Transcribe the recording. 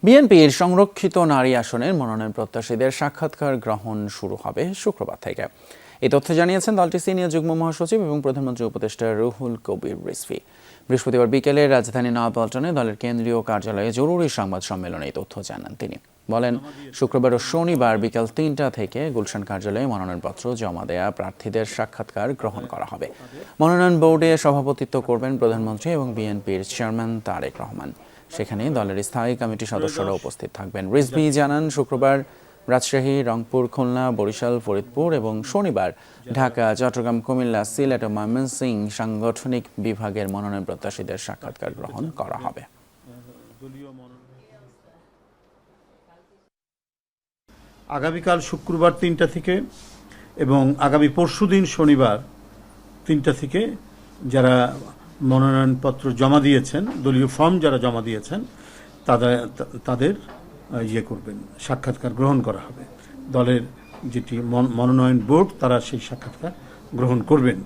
বিএনপির সংরক্ষিত নারী আসনের মনোনয়ন প্রত্যাশীদের সাক্ষাৎকার গ্রহণ শুরু হবে শুক্রবার থেকে। এই তথ্য জানিয়েছেন দলটির সিনিয়র যুগ্ম মহাসচিব এবং প্রধানমন্ত্রী উপদেষ্টা রুহুল কবির রিজভী। বৃহস্পতিবার বিকেলে রাজধানী নয়াপল্টনে দলের কেন্দ্রীয় কার্যালয়ে জরুরি সংবাদ সম্মেলনে এই তথ্য জানান তিনি। বলেন, শুক্রবার ও শনিবার বিকেল ৩টা থেকে গুলশান কার্যালয়ে মনোনয়নপত্র জমা দেয়া প্রার্থীদের সাক্ষাৎকার গ্রহণ করা হবে। মনোনয়ন বোর্ডে সভাপতিত্ব করবেন প্রধানমন্ত্রী এবং বিএনপির চেয়ারম্যান তারেক রহমান। সেখানে দলের স্থায়ী কমিটির সদস্যরা উপস্থিত থাকবেন। রিজভী জানান, শুক্রবার রাজশাহী, রংপুর, খুলনা, বরিশাল, ফরিদপুর এবং শনিবার ঢাকা, চট্টগ্রাম, কুমিল্লা, সিলেট ও ময়মনসিংহ সাংগঠনিক বিভাগের মনোনয়ন প্রত্যাশীদের সাক্ষাৎকার গ্রহণ করা হবে। আগামীকাল শুক্রবার ৩টা থেকে এবং আগামী পরশুদিন শনিবার ৩টা থেকে যারা মনোনয়নপত্র জমা দিয়েছেন, দলীয় ফর্ম যারা জমা দিয়েছেন তাদের করবেন, সাক্ষাৎকার গ্রহণ করা হবে। দলের যেটি মনোনয়ন বোর্ড তারা সেই সাক্ষাৎকার গ্রহণ করবেন।